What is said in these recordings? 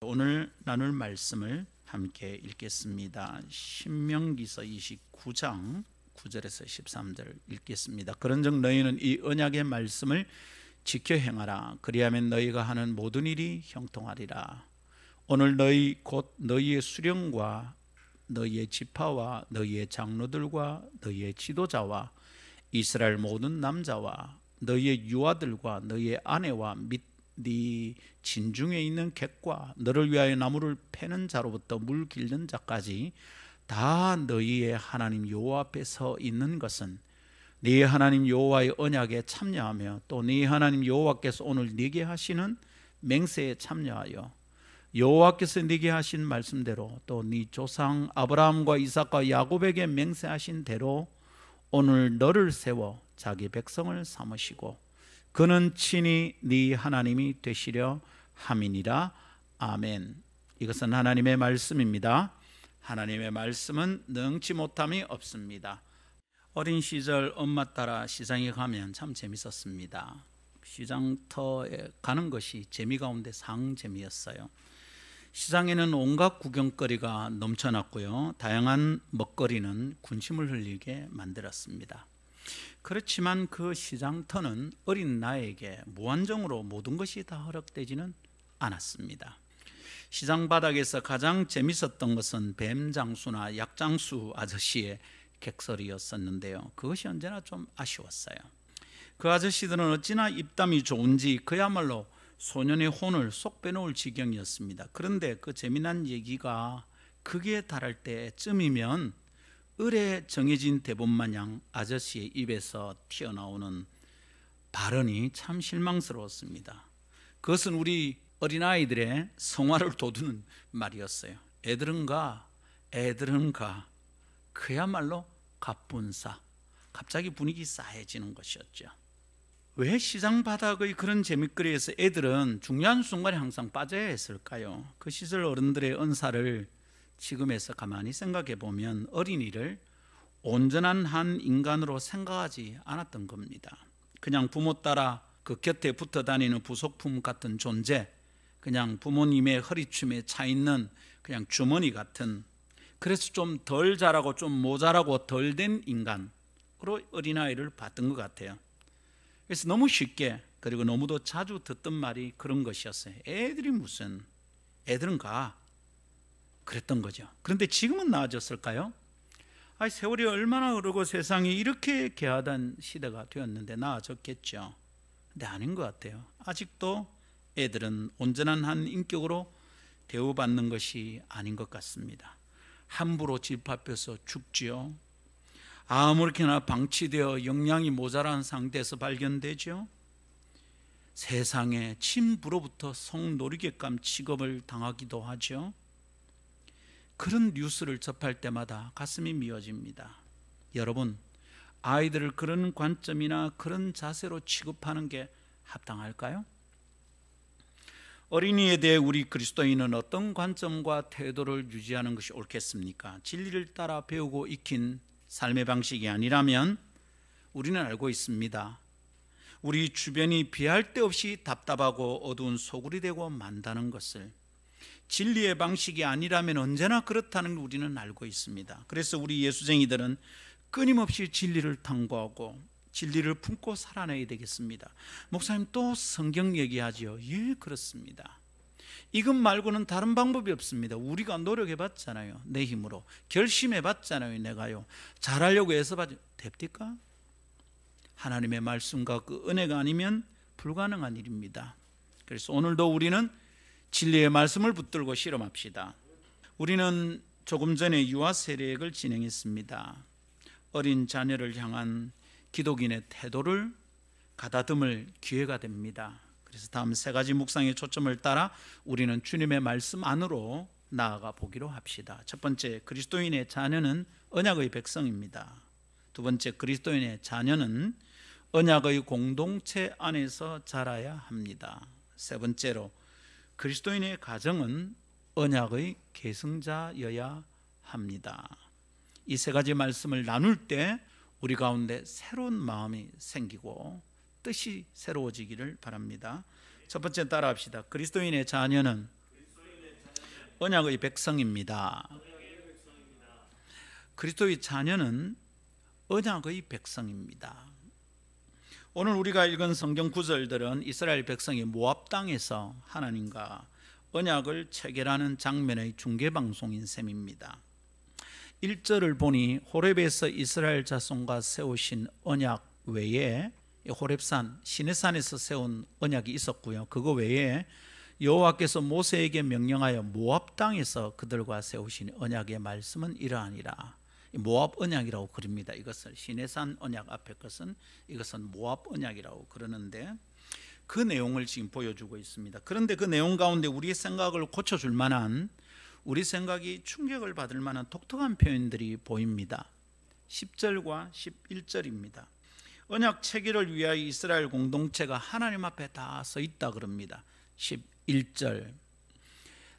오늘 나눌 말씀을 함께 읽겠습니다. 신명기서 29장 9절에서 13절 읽겠습니다. 그런즉 너희는 이 언약의 말씀을 지켜 행하라. 그리하면 너희가 하는 모든 일이 형통하리라. 오늘 너희 곧 너희의 수령과 너희의 지파와 너희의 장로들과 너희의 지도자와 이스라엘 모든 남자와 너희의 유아들과 너희의 아내와 및 네 진중에 있는 객과 너를 위하여 나무를 패는 자로부터 물 길는 자까지 다 너희의 하나님 여호와 앞에 서 있는 것은 네 하나님 여호와의 언약에 참여하며 또 네 하나님 여호와께서 오늘 네게 하시는 맹세에 참여하여 여호와께서 네게 하신 말씀대로 또 네 조상 아브라함과 이삭과 야곱에게 맹세하신 대로 오늘 너를 세워 자기 백성을 삼으시고 그는 친히 네 하나님이 되시려 함이니라. 아멘. 이것은 하나님의 말씀입니다. 하나님의 말씀은 능치 못함이 없습니다. 어린 시절 엄마 따라 시장에 가면 참 재밌었습니다. 시장터에 가는 것이 재미 가운데 상재미였어요. 시장에는 온갖 구경거리가 넘쳐났고요, 다양한 먹거리는 군침을 흘리게 만들었습니다. 그렇지만 그 시장터는 어린 나에게 무한정으로 모든 것이 다 허락되지는 않았습니다. 시장 바닥에서 가장 재밌었던 것은 뱀장수나 약장수 아저씨의 객설이었었는데요, 그것이 언제나 좀 아쉬웠어요. 그 아저씨들은 어찌나 입담이 좋은지 그야말로 소년의 혼을 쏙 빼놓을 지경이었습니다. 그런데 그 재미난 얘기가 극에 달할 때쯤이면 을에 정해진 대본 마냥 아저씨의 입에서 튀어나오는 발언이 참 실망스러웠습니다. 그것은 우리 어린아이들의 성화를 돋우는 말이었어요. 애들은 가, 그야말로 갑분싸. 갑자기 분위기 싸해지는 것이었죠. 왜 시장 바닥의 그런 재미거리에서 애들은 중요한 순간에 항상 빠져야 했을까요? 그 시절 어른들의 은사를 지금에서 가만히 생각해 보면 어린이를 온전한 한 인간으로 생각하지 않았던 겁니다. 그냥 부모 따라 그 곁에 붙어 다니는 부속품 같은 존재, 그냥 부모님의 허리춤에 차 있는 그냥 주머니 같은, 그래서 좀 덜 자라고 좀 모자라고 덜 된 인간으로 어린아이를 봤던 것 같아요. 그래서 너무 쉽게, 그리고 너무도 자주 듣던 말이 그런 것이었어요. 애들이 무슨, 애들은 가, 그랬던 거죠. 그런데 지금은 나아졌을까요? 세월이 얼마나 흐르고 세상이 이렇게 개화된 시대가 되었는데 나아졌겠죠. 근데 아닌 것 같아요. 아직도 애들은 온전한 한 인격으로 대우받는 것이 아닌 것 같습니다. 함부로 집 앞에서 죽지요. 아무렇게나 방치되어 영양이 모자란 상태에서 발견되죠. 세상에 친부로부터 성노리객감 취급을 당하기도 하죠. 그런 뉴스를 접할 때마다 가슴이 미어집니다. 여러분, 아이들을 그런 관점이나 그런 자세로 취급하는 게 합당할까요? 어린이에 대해 우리 그리스도인은 어떤 관점과 태도를 유지하는 것이 옳겠습니까? 진리를 따라 배우고 익힌 삶의 방식이 아니라면 우리는 알고 있습니다. 우리 주변이 비할 데 없이 답답하고 어두운 소굴이 되고 만다는 것을. 진리의 방식이 아니라면 언제나 그렇다는 걸 우리는 알고 있습니다. 그래서 우리 예수쟁이들은 끊임없이 진리를 탐구하고 진리를 품고 살아내야 되겠습니다. 목사님, 또 성경 얘기하지요? 예, 그렇습니다. 이것 말고는 다른 방법이 없습니다. 우리가 노력해봤잖아요. 내 힘으로 결심해봤잖아요. 내가요, 잘하려고 해서 됩니까? 하나님의 말씀과 그 은혜가 아니면 불가능한 일입니다. 그래서 오늘도 우리는 진리의 말씀을 붙들고 실험합시다. 우리는 조금 전에 유아 세례를 진행했습니다. 어린 자녀를 향한 기독인의 태도를 가다듬을 기회가 됩니다. 그래서 다음 세 가지 묵상의 초점을 따라 우리는 주님의 말씀 안으로 나아가 보기로 합시다. 첫 번째, 그리스도인의 자녀는 언약의 백성입니다. 두 번째, 그리스도인의 자녀는 언약의 공동체 안에서 자라야 합니다. 세 번째로, 그리스도인의 가정은 언약의 계승자여야 합니다. 이 세 가지 말씀을 나눌 때 우리 가운데 새로운 마음이 생기고 뜻이 새로워지기를 바랍니다. 첫 번째 따라합시다. 그리스도인의 자녀는 언약의 백성입니다. 그리스도의 자녀는 언약의 백성입니다. 오늘 우리가 읽은 성경 구절들은 이스라엘 백성이 모압 땅에서 하나님과 언약을 체결하는 장면의 중계방송인 셈입니다. 1절을 보니 호렙에서 이스라엘 자손과 세우신 언약 외에 호렙산 시내산에서 세운 언약이 있었고요. 그거 외에 여호와께서 모세에게 명령하여 모압 땅에서 그들과 세우신 언약의 말씀은 이러하니라. 모압 언약이라고 그럽니다. 이것을 시내산 언약 앞에 것은 이것은 모압 언약이라고 그러는데 그 내용을 지금 보여주고 있습니다. 그런데 그 내용 가운데 우리의 생각을 고쳐줄 만한, 우리 생각이 충격을 받을 만한 독특한 표현들이 보입니다. 10절과 11절입니다. 언약 체결을 위하여 이스라엘 공동체가 하나님 앞에 다 서 있다 그럽니다. 11절,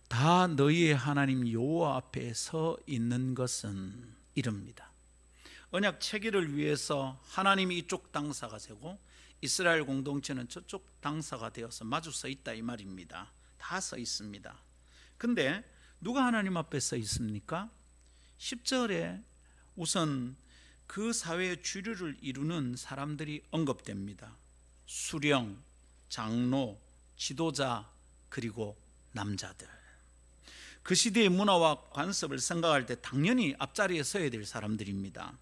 다 너희의 하나님 여호와 앞에 서 있는 것은 이릅니다. 언약 체결을 위해서 하나님이 이쪽 당사가 되고 이스라엘 공동체는 저쪽 당사가 되어서 마주 서 있다 이 말입니다. 다 서 있습니다. 근데 누가 하나님 앞에 서 있습니까? 10절에 우선 그 사회의 주류를 이루는 사람들이 언급됩니다. 수령, 장로, 지도자, 그리고 남자들. 그 시대의 문화와 관습을 생각할 때 당연히 앞자리에 서야 될 사람들입니다.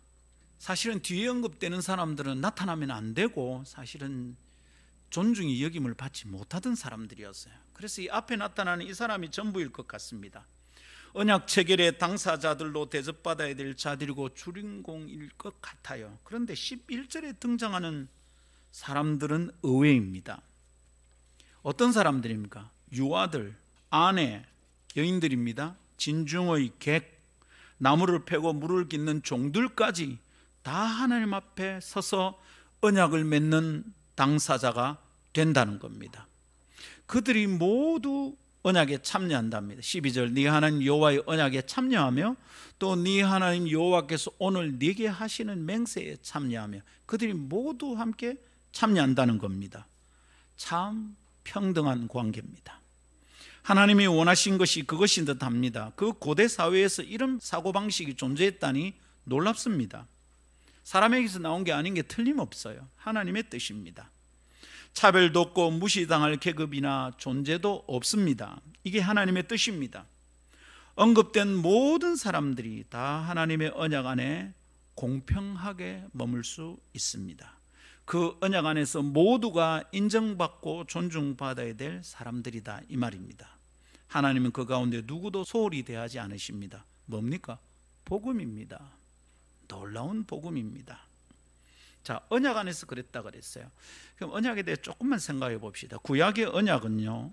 사실은 뒤에 언급되는 사람들은 나타나면 안 되고 사실은 존중이 여김을 받지 못하던 사람들이었어요. 그래서 이 앞에 나타나는 이 사람이 전부일 것 같습니다. 언약 체결의 당사자들로 대접받아야 될 자들이고 주인공일 것 같아요. 그런데 11절에 등장하는 사람들은 의외입니다. 어떤 사람들입니까? 유아들, 아내, 여인들입니다. 진중의 객, 나무를 패고 물을 깃는 종들까지 다 하나님 앞에 서서 언약을 맺는 당사자가 된다는 겁니다. 그들이 모두 언약에 참여한답니다. 12절, 네 하나님 여호와의 언약에 참여하며 또 네 하나님 여호와께서 오늘 네게 하시는 맹세에 참여하며 그들이 모두 함께 참여한다는 겁니다. 참 평등한 관계입니다. 하나님이 원하신 것이 그것인 듯합니다. 그 고대 사회에서 이런 사고방식이 존재했다니 놀랍습니다. 사람에게서 나온 게 아닌 게 틀림없어요. 하나님의 뜻입니다. 차별도 없고 무시당할 계급이나 존재도 없습니다. 이게 하나님의 뜻입니다. 언급된 모든 사람들이 다 하나님의 언약 안에 공평하게 머물 수 있습니다. 그 언약 안에서 모두가 인정받고 존중받아야 될 사람들이다 이 말입니다. 하나님은 그 가운데 누구도 소홀히 대하지 않으십니다. 뭡니까? 복음입니다. 놀라운 복음입니다. 자, 언약 안에서 그랬다 그랬어요. 그럼 언약에 대해 조금만 생각해 봅시다. 구약의 언약은요,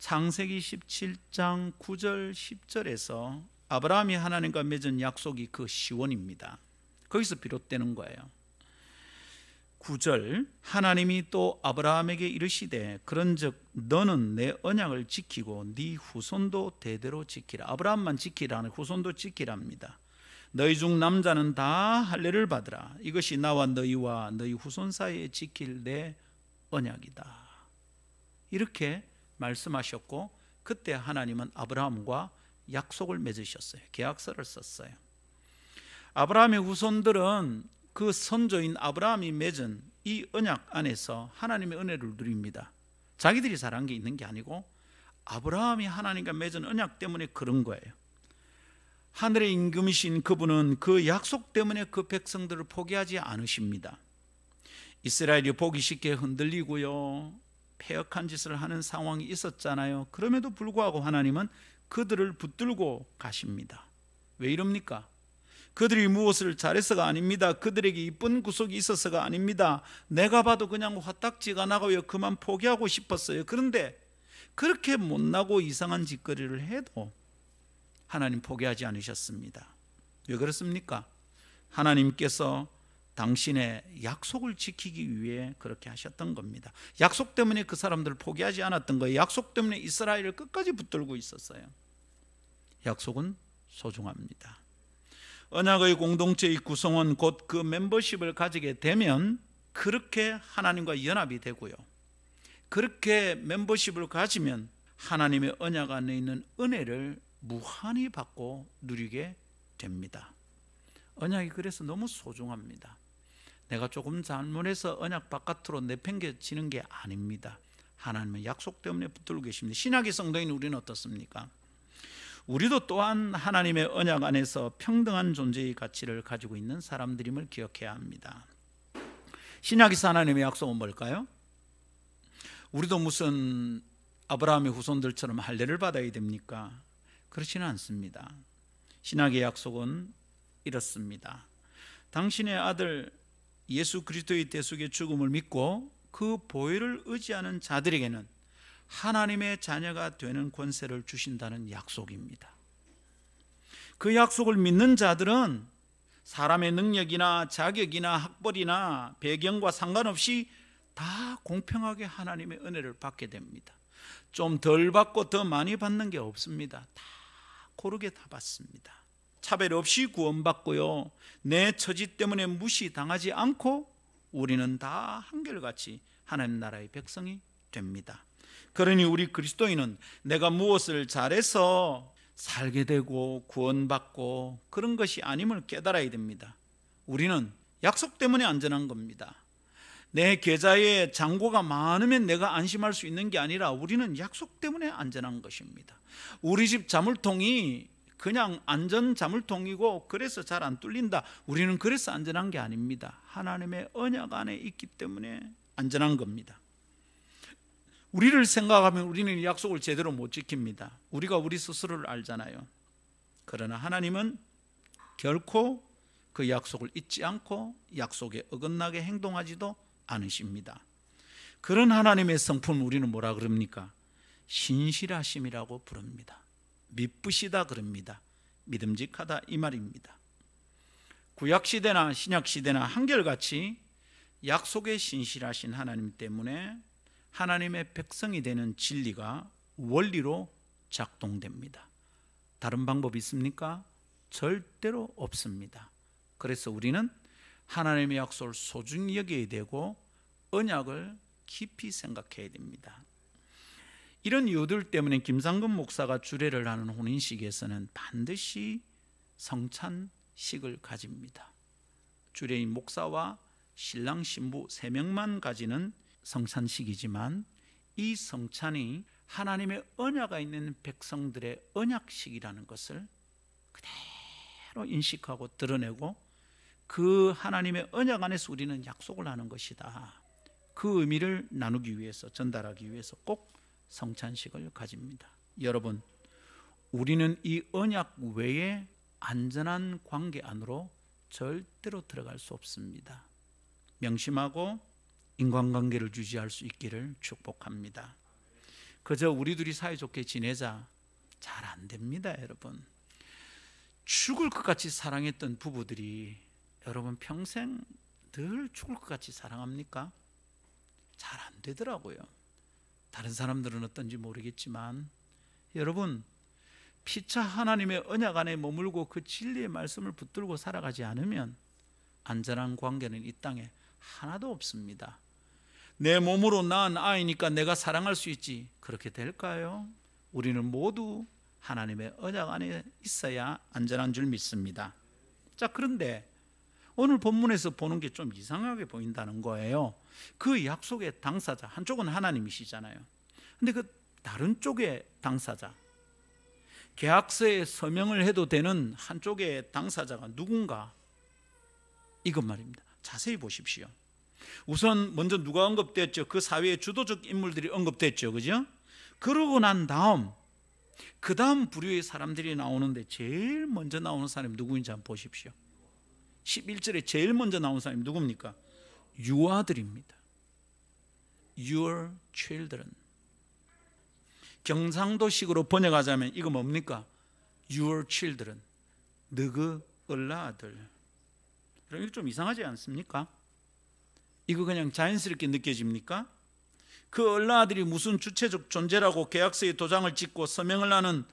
창세기 17장 9절 10절에서 아브라함이 하나님과 맺은 약속이 그 시원입니다. 거기서 비롯되는 거예요. 9절, 하나님이 또 아브라함에게 이르시되 그런즉 너는 내 언약을 지키고 네 후손도 대대로 지키라. 아브라함만 지키라는 후손도 지키랍니다. 너희 중 남자는 다 할례를 받으라. 이것이 나와 너희와 너희 후손 사이에 지킬 내 언약이다. 이렇게 말씀하셨고 그때 하나님은 아브라함과 약속을 맺으셨어요. 계약서를 썼어요. 아브라함의 후손들은 그 선조인 아브라함이 맺은 이 언약 안에서 하나님의 은혜를 누립니다. 자기들이 잘한 게 있는 게 아니고 아브라함이 하나님과 맺은 언약 때문에 그런 거예요. 하늘의 임금이신 그분은 그 약속 때문에 그 백성들을 포기하지 않으십니다. 이스라엘이 보기 쉽게 흔들리고요, 패역한 짓을 하는 상황이 있었잖아요. 그럼에도 불구하고 하나님은 그들을 붙들고 가십니다. 왜 이럽니까? 그들이 무엇을 잘해서가 아닙니다. 그들에게 이쁜 구속이 있어서가 아닙니다. 내가 봐도 그냥 화딱지가 나고요, 그만 포기하고 싶었어요. 그런데 그렇게 못나고 이상한 짓거리를 해도 하나님 포기하지 않으셨습니다. 왜 그렇습니까? 하나님께서 당신의 약속을 지키기 위해 그렇게 하셨던 겁니다. 약속 때문에 그 사람들을 포기하지 않았던 거예요. 약속 때문에 이스라엘을 끝까지 붙들고 있었어요. 약속은 소중합니다. 언약의 공동체의 구성원 곧 그 멤버십을 가지게 되면 그렇게 하나님과 연합이 되고요, 그렇게 멤버십을 가지면 하나님의 언약 안에 있는 은혜를 무한히 받고 누리게 됩니다. 언약이 그래서 너무 소중합니다. 내가 조금 잘못해서 언약 바깥으로 내팽개치는 게 아닙니다. 하나님은 약속 때문에 붙들고 계십니다. 신약의 성도인 우리는 어떻습니까? 우리도 또한 하나님의 언약 안에서 평등한 존재의 가치를 가지고 있는 사람들임을 기억해야 합니다. 신약에서 하나님의 약속은 뭘까요? 우리도 무슨 아브라함의 후손들처럼 할례를 받아야 됩니까? 그렇지는 않습니다. 신약의 약속은 이렇습니다. 당신의 아들 예수 그리스도의 대속의 죽음을 믿고 그 보혈을 의지하는 자들에게는 하나님의 자녀가 되는 권세를 주신다는 약속입니다. 그 약속을 믿는 자들은 사람의 능력이나 자격이나 학벌이나 배경과 상관없이 다 공평하게 하나님의 은혜를 받게 됩니다. 좀 덜 받고 더 많이 받는 게 없습니다. 다 고르게 다 받습니다. 차별 없이 구원받고요, 내 처지 때문에 무시당하지 않고 우리는 다 한결같이 하나님 나라의 백성이 됩니다. 그러니 우리 그리스도인은 내가 무엇을 잘해서 살게 되고 구원받고 그런 것이 아님을 깨달아야 됩니다. 우리는 약속 때문에 안전한 겁니다. 내 계좌에 잔고가 많으면 내가 안심할 수 있는 게 아니라 우리는 약속 때문에 안전한 것입니다. 우리 집 자물통이 그냥 안전 자물통이고 그래서 잘 안 뚫린다, 우리는 그래서 안전한 게 아닙니다. 하나님의 언약 안에 있기 때문에 안전한 겁니다. 우리를 생각하면 우리는 약속을 제대로 못 지킵니다. 우리가 우리 스스로를 알잖아요. 그러나 하나님은 결코 그 약속을 잊지 않고 약속에 어긋나게 행동하지도 않으십니다. 그런 하나님의 성품 우리는 뭐라 그럽니까? 신실하심이라고 부릅니다. 미쁘시다 그럽니다. 믿음직하다 이 말입니다. 구약시대나 신약시대나 한결같이 약속에 신실하신 하나님 때문에 하나님의 백성이 되는 진리가 원리로 작동됩니다. 다른 방법이 있습니까? 절대로 없습니다. 그래서 우리는 하나님의 약속을 소중히 여겨야 되고 언약을 깊이 생각해야 됩니다. 이런 이유들 때문에 김상근 목사가 주례를 하는 혼인식에서는 반드시 성찬식을 가집니다. 주례인 목사와 신랑 신부 3명만 가지는 성찬식이지만 이 성찬이 하나님의 언약이 있는 백성들의 언약식이라는 것을 그대로 인식하고 드러내고 그 하나님의 언약 안에서 우리는 약속을 하는 것이다, 그 의미를 나누기 위해서, 전달하기 위해서 꼭 성찬식을 가집니다. 여러분, 우리는 이 언약 외에 안전한 관계 안으로 절대로 들어갈 수 없습니다. 명심하고 인간관계를 유지할 수 있기를 축복합니다. 그저 우리 둘이 사이좋게 지내자, 잘 안 됩니다. 여러분, 죽을 것 같이 사랑했던 부부들이 여러분 평생 늘 죽을 것 같이 사랑합니까? 잘 안 되더라고요. 다른 사람들은 어떤지 모르겠지만 여러분, 피차 하나님의 언약 안에 머물고 그 진리의 말씀을 붙들고 살아가지 않으면 안전한 관계는 이 땅에 하나도 없습니다. 내 몸으로 낳은 아이니까 내가 사랑할 수 있지, 그렇게 될까요? 우리는 모두 하나님의 언약 안에 있어야 안전한 줄 믿습니다. 자, 그런데 오늘 본문에서 보는 게 좀 이상하게 보인다는 거예요. 그 약속의 당사자, 한쪽은 하나님이시잖아요. 근데 그 다른 쪽의 당사자, 계약서에 서명을 해도 되는 한쪽의 당사자가 누군가? 이것 말입니다. 자세히 보십시오. 우선 먼저 누가 언급됐죠? 그 사회의 주도적 인물들이 언급됐죠, 그죠? 그러고 난 다음 그 다음 부류의 사람들이 나오는데 제일 먼저 나오는 사람이 누구인지 한번 보십시오. 11절에 제일 먼저 나온 사람이 누굽니까? 유아들입니다. Your children. 경상도식으로 번역하자면 이거 뭡니까? Your children. 너그 얼라아들. 그럼 이거 좀 이상하지 않습니까? 이거 그냥 자연스럽게 느껴집니까? 그 얼라아들이 무슨 주체적 존재라고 계약서에 도장을 찍고 서명을 하는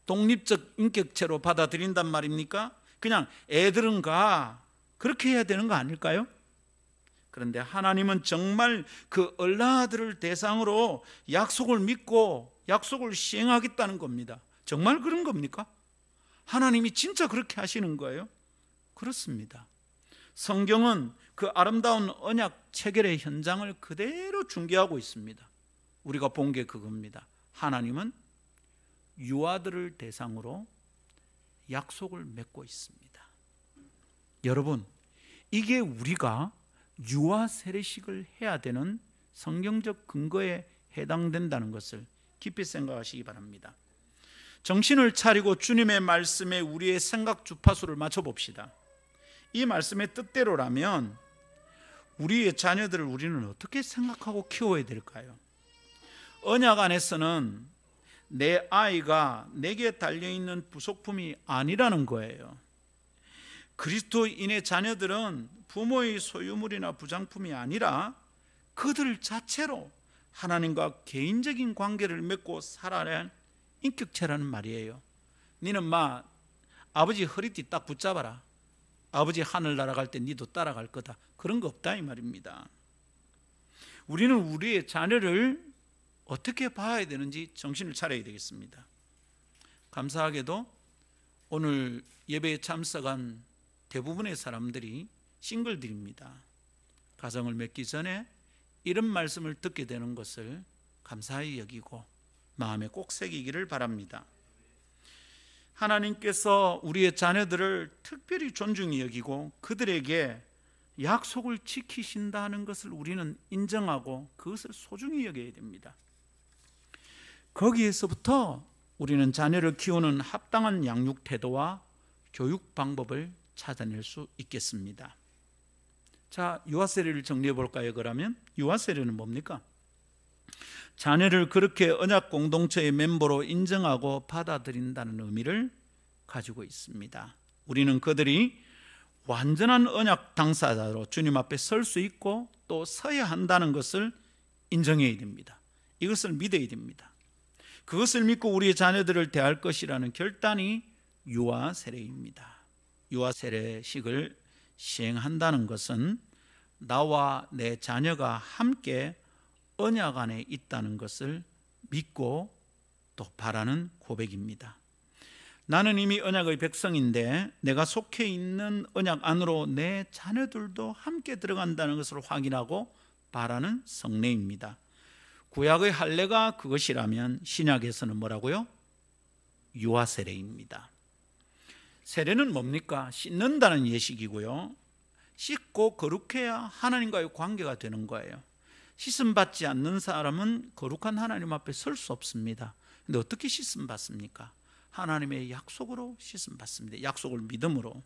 독립적 인격체로 받아들인단 말입니까? 그냥 애들은 가, 그렇게 해야 되는 거 아닐까요? 그런데 하나님은 정말 그 얼라아들을 대상으로 약속을 믿고 약속을 시행하겠다는 겁니다. 정말 그런 겁니까? 하나님이 진짜 그렇게 하시는 거예요? 그렇습니다. 성경은 그 아름다운 언약 체결의 현장을 그대로 중계하고 있습니다. 우리가 본 게 그겁니다. 하나님은 유아들을 대상으로 약속을 맺고 있습니다. 여러분, 이게 우리가 유아 세례식을 해야 되는 성경적 근거에 해당된다는 것을 깊이 생각하시기 바랍니다. 정신을 차리고 주님의 말씀에 우리의 생각 주파수를 맞춰봅시다. 이 말씀의 뜻대로라면 우리의 자녀들을 우리는 어떻게 생각하고 키워야 될까요? 언약 안에서는 내 아이가 내게 달려있는 부속품이 아니라는 거예요. 그리스도인의 자녀들은 부모의 소유물이나 부장품이 아니라 그들 자체로 하나님과 개인적인 관계를 맺고 살아야 할 인격체라는 말이에요. 니는 아버지 허리띠 딱 붙잡아라. 아버지 하늘 날아갈 때 니도 따라갈 거다. 그런 거 없다 이 말입니다. 우리는 우리의 자녀를 어떻게 봐야 되는지 정신을 차려야 되겠습니다. 감사하게도 오늘 예배에 참석한 대부분의 사람들이 싱글들입니다. 가정을 맺기 전에 이런 말씀을 듣게 되는 것을 감사히 여기고 마음에 꼭 새기기를 바랍니다. 하나님께서 우리의 자녀들을 특별히 존중히 여기고 그들에게 약속을 지키신다는 것을 우리는 인정하고 그것을 소중히 여겨야 됩니다. 거기에서부터 우리는 자녀를 키우는 합당한 양육 태도와 교육 방법을 찾아낼 수 있겠습니다. 자, 유아 세례를 정리해 볼까요? 그러면 유아 세례는 뭡니까? 자녀를 그렇게 언약 공동체의 멤버로 인정하고 받아들인다는 의미를 가지고 있습니다. 우리는 그들이 완전한 언약 당사자로 주님 앞에 설 수 있고 또 서야 한다는 것을 인정해야 됩니다. 이것을 믿어야 됩니다. 그것을 믿고 우리의 자녀들을 대할 것이라는 결단이 유아 세례입니다. 유아 세례식을 시행한다는 것은 나와 내 자녀가 함께 언약 안에 있다는 것을 믿고 또 바라는 고백입니다. 나는 이미 언약의 백성인데 내가 속해 있는 언약 안으로 내 자녀들도 함께 들어간다는 것을 확인하고 바라는 성례입니다. 구약의 할례가 그것이라면 신약에서는 뭐라고요? 유아 세례입니다. 세례는 뭡니까? 씻는다는 예식이고요. 씻고 거룩해야 하나님과의 관계가 되는 거예요. 씻음 받지 않는 사람은 거룩한 하나님 앞에 설 수 없습니다. 근데 어떻게 씻음 받습니까? 하나님의 약속으로 씻음 받습니다. 약속을 믿음으로.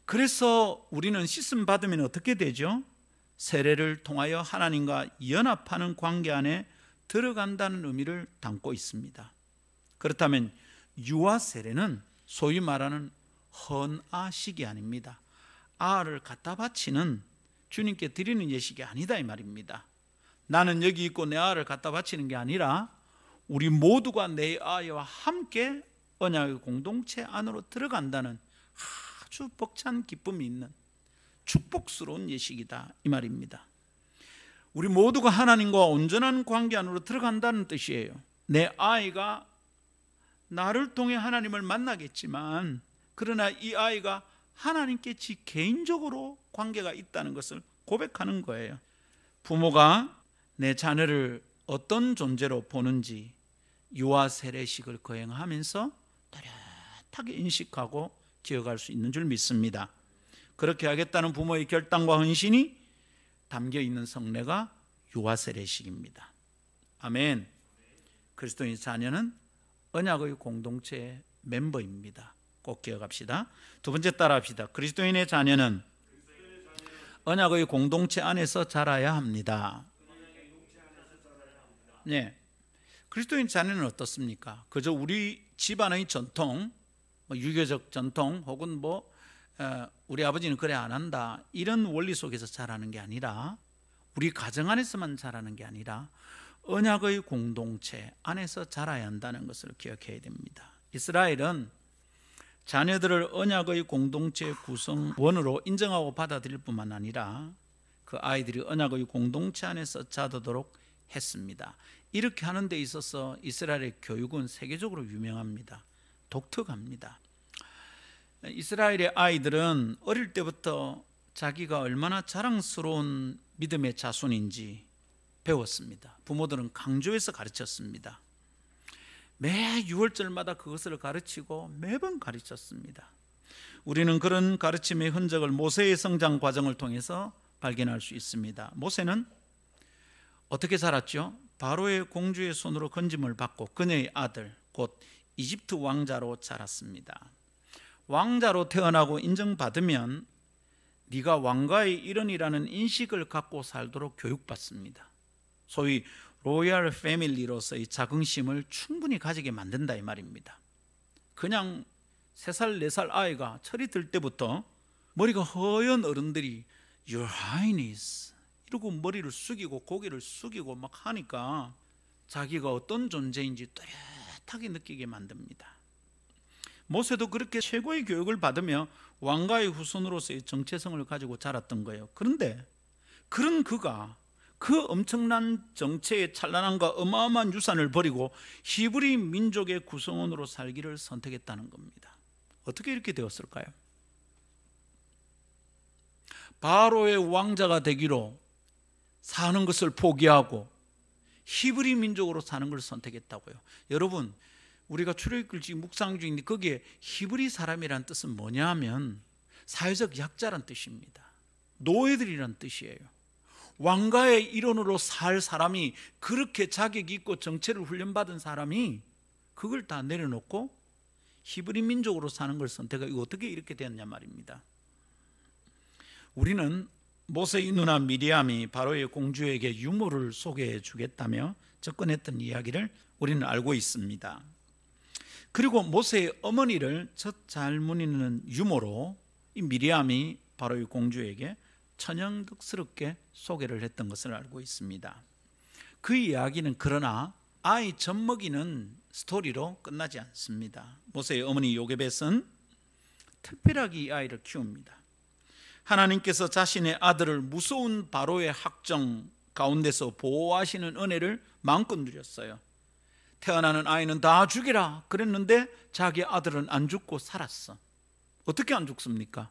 그래서 우리는 씻음 받으면 어떻게 되죠? 세례를 통하여 하나님과 연합하는 관계 안에 들어간다는 의미를 담고 있습니다. 그렇다면 유아 세례는 소위 말하는 헌아식이 아닙니다. 아를 갖다 바치는 주님께 드리는 예식이 아니다 이 말입니다. 나는 여기 있고 내 아를 갖다 바치는 게 아니라 우리 모두가 내 아이와 함께 언약의 공동체 안으로 들어간다는 아주 벅찬 기쁨이 있는 축복스러운 예식이다 이 말입니다. 우리 모두가 하나님과 온전한 관계 안으로 들어간다는 뜻이에요. 내 아이가 나를 통해 하나님을 만나겠지만 그러나 이 아이가 하나님께 지 개인적으로 관계가 있다는 것을 고백하는 거예요. 부모가 내 자녀를 어떤 존재로 보는지 유아 세례식을 거행하면서 또렷하게 인식하고 기억할 수 있는 줄 믿습니다. 그렇게 하겠다는 부모의 결단과 헌신이 담겨 있는 성례가 유아 세례식입니다. 아멘. 그리스도인 자녀는 언약의 공동체의 멤버입니다. 꼭 기억합시다. 두 번째 따라합시다. 그리스도인의 자녀는 언약의 공동체 안에서 자라야 합니다. 네. 그리스도인 자녀는 어떻습니까? 그저 우리 집안의 전통, 유교적 전통 혹은 우리 아버지는 그래 안 한다 이런 원리 속에서 자라는 게 아니라 우리 가정 안에서만 자라는 게 아니라 언약의 공동체 안에서 자라야 한다는 것을 기억해야 됩니다. 이스라엘은 자녀들을 언약의 공동체 구성원으로 인정하고 받아들일 뿐만 아니라 그 아이들이 언약의 공동체 안에서 자라도록 했습니다. 이렇게 하는 데 있어서 이스라엘의 교육은 세계적으로 유명합니다. 독특합니다. 이스라엘의 아이들은 어릴 때부터 자기가 얼마나 자랑스러운 믿음의 자손인지 배웠습니다. 부모들은 강조해서 가르쳤습니다. 매 6월절마다 그것을 가르치고 매번 가르쳤습니다. 우리는 그런 가르침의 흔적을 모세의 성장 과정을 통해서 발견할 수 있습니다. 모세는 어떻게 자랐죠? 바로의 공주의 손으로 건짐을 받고 그녀의 아들 곧 이집트 왕자로 자랐습니다. 왕자로 태어나고 인정받으면 네가 왕가의 일원이라는 인식을 갖고 살도록 교육받습니다. 소위 로얄 패밀리로서의 자긍심을 충분히 가지게 만든다 이 말입니다. 그냥 3살, 4살 아이가 철이 들 때부터 머리가 허연 어른들이 Your Highness 이러고 머리를 숙이고 고개를 숙이고 막 하니까 자기가 어떤 존재인지 뚜렷하게 느끼게 만듭니다. 모세도 그렇게 최고의 교육을 받으며 왕가의 후손으로서의 정체성을 가지고 자랐던 거예요. 그런데 그런 그가 그 엄청난 정체의 찬란함과 어마어마한 유산을 버리고 히브리 민족의 구성원으로 살기를 선택했다는 겁니다. 어떻게 이렇게 되었을까요? 바로의 왕자가 되기로 사는 것을 포기하고 히브리 민족으로 사는 것을 선택했다고요. 여러분, 우리가 출애굽기 묵상 중인데 거기에 히브리 사람이란 뜻은 뭐냐 하면 사회적 약자란 뜻입니다. 노예들이란 뜻이에요. 왕가의 일원으로 살 사람이, 그렇게 자격 있고 정체를 훈련받은 사람이 그걸 다 내려놓고 히브리 민족으로 사는 걸 선택하고, 어떻게 이렇게 되었냐 말입니다. 우리는 모세의 누나 미리암이 바로의 공주에게 유모를 소개해 주겠다며 접근했던 이야기를 우리는 알고 있습니다. 그리고 모세의 어머니를 첫 잘문이는 유모로 이 미리암이 바로의 공주에게 천연덕스럽게 소개를 했던 것을 알고 있습니다. 그 이야기는 그러나 아이 젖먹이는 스토리로 끝나지 않습니다. 모세의 어머니 요게벳은 특별하게 이 아이를 키웁니다. 하나님께서 자신의 아들을 무서운 바로의 학정 가운데서 보호하시는 은혜를 마음껏 누렸어요. 태어나는 아이는 다 죽이라 그랬는데 자기 아들은 안 죽고 살았어. 어떻게 안 죽습니까?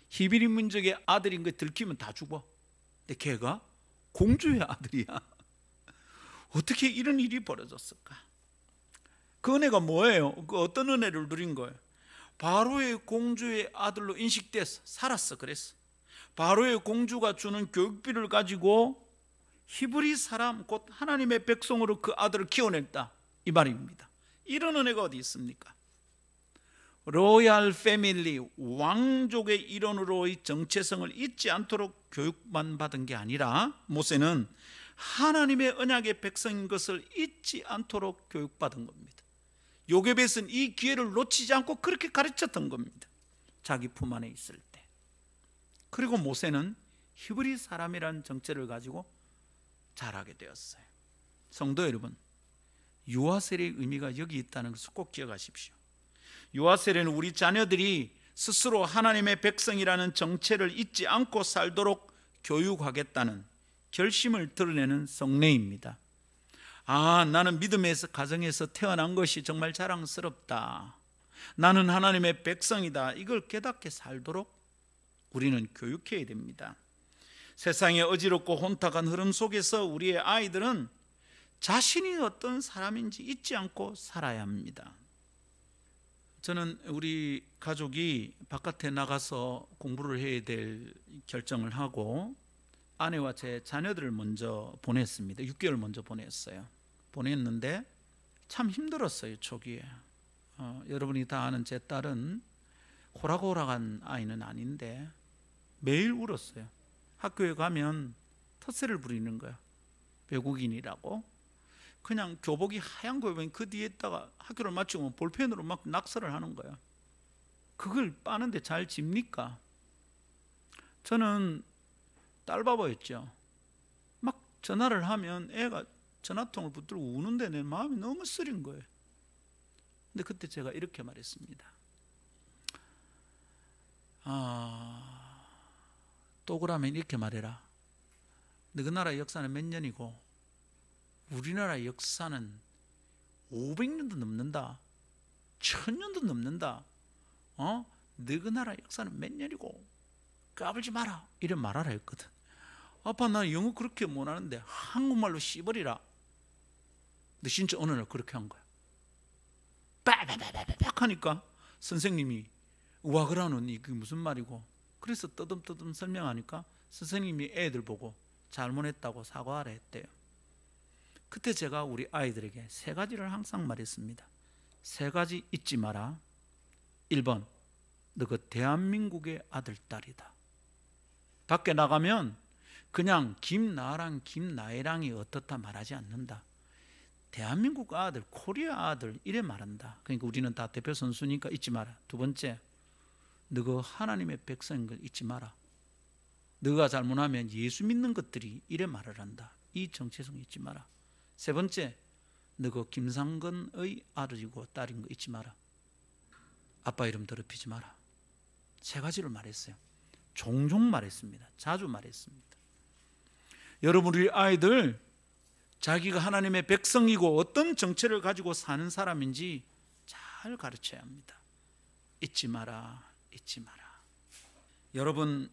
히브리 민족의 아들인 거 들키면 다 죽어. 근데 걔가 공주의 아들이야. 어떻게 이런 일이 벌어졌을까? 그 은혜가 뭐예요? 그 어떤 은혜를 누린 거예요? 바로의 공주의 아들로 인식돼서 살았어. 그랬어. 바로의 공주가 주는 교육비를 가지고 히브리 사람 곧 하나님의 백성으로 그 아들을 키워냈다 이 말입니다. 이런 은혜가 어디 있습니까? 로얄 패밀리, 왕족의 일원으로의 정체성을 잊지 않도록 교육만 받은 게 아니라 모세는 하나님의 언약의 백성인 것을 잊지 않도록 교육받은 겁니다. 요게벳은 이 기회를 놓치지 않고 그렇게 가르쳤던 겁니다. 자기 품 안에 있을 때. 그리고 모세는 히브리 사람이라는 정체를 가지고 자라게 되었어요. 성도 여러분, 유아세례의 의미가 여기 있다는 것을 꼭 기억하십시오. 유아세례는 우리 자녀들이 스스로 하나님의 백성이라는 정체를 잊지 않고 살도록 교육하겠다는 결심을 드러내는 성례입니다. 아, 나는 믿음의 가정에서 태어난 것이 정말 자랑스럽다. 나는 하나님의 백성이다. 이걸 깨닫게 살도록 우리는 교육해야 됩니다. 세상의 어지럽고 혼탁한 흐름 속에서 우리의 아이들은 자신이 어떤 사람인지 잊지 않고 살아야 합니다. 저는 우리 가족이 바깥에 나가서 공부를 해야 될 결정을 하고 아내와 제 자녀들을 먼저 보냈습니다. 6개월 먼저 보냈어요. 보냈는데 참 힘들었어요. 초기에. 여러분이 다 아는 제 딸은 호락호락한 아이는 아닌데 매일 울었어요. 학교에 가면 텃세를 부리는 거야. 외국인이라고. 그냥 교복이 하얀 교복이 그 뒤에다가 학교를 마치고 볼펜으로 막 낙서를 하는 거야. 그걸 빠는데 잘 집니까? 저는 딸바보였죠. 막 전화를 하면 애가 전화통을 붙들고 우는데 내 마음이 너무 쓰린 거예요. 근데 그때 제가 이렇게 말했습니다. 또 그러면 이렇게 말해라. 너 그 나라 역사는 몇 년이고 우리나라 역사는 500년도 넘는다, 1000년도 넘는다. 너희 나라 역사는 몇 년이고 까불지 마라 이런 말하라 했거든. 아빠 나 영어 그렇게 못하는데 한국말로 씹어리라. 근데 진짜 어느 날 그렇게 한 거야. 빠바바바박 하니까 선생님이 와그라노니 이게 무슨 말이고, 그래서 떠듬떠듬 설명하니까 선생님이 애들 보고 잘못했다고 사과하라 했대요. 그때 제가 우리 아이들에게 3가지를 항상 말했습니다. 3가지 잊지 마라. 1번, 너가 대한민국의 아들, 딸이다. 밖에 나가면 그냥 김나랑 김나혜랑이 어떻다 말하지 않는다. 대한민국 아들, 코리아 아들 이래 말한다. 그러니까 우리는 다 대표 선수니까 잊지 마라. 2번째, 너가 하나님의 백성인 걸 잊지 마라. 너가 잘못하면 예수 믿는 것들이 이래 말을 한다. 이 정체성 잊지 마라. 3번째, 너가 김상건의 아들이고 딸인 거 잊지 마라. 아빠 이름 더럽히지 마라. 3가지를 말했어요. 종종 말했습니다. 자주 말했습니다. 여러분, 우리 아이들 자기가 하나님의 백성이고 어떤 정체를 가지고 사는 사람인지 잘 가르쳐야 합니다. 잊지 마라, 잊지 마라. 여러분,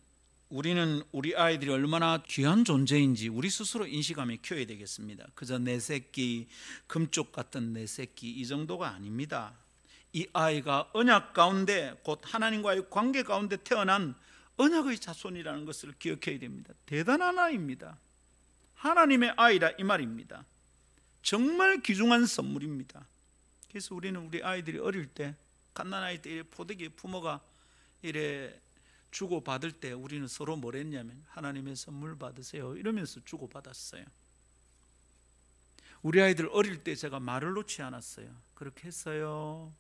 우리는 우리 아이들이 얼마나 귀한 존재인지 우리 스스로 인식하며 키워야 되겠습니다. 그저 내 새끼, 금쪽 같은 내 새끼 이 정도가 아닙니다. 이 아이가 언약 가운데 곧 하나님과의 관계 가운데 태어난 언약의 자손이라는 것을 기억해야 됩니다. 대단한 아이입니다. 하나님의 아이라 이 말입니다. 정말 귀중한 선물입니다. 그래서 우리는 우리 아이들이 어릴 때, 갓난아이 때 이래 포대기 부모가 이래 주고 받을 때 우리는 서로 뭘 했냐면 하나님의 선물 받으세요 이러면서 주고 받았어요. 우리 아이들 어릴 때 제가 말을 놓지 않았어요. 그렇게 했어요.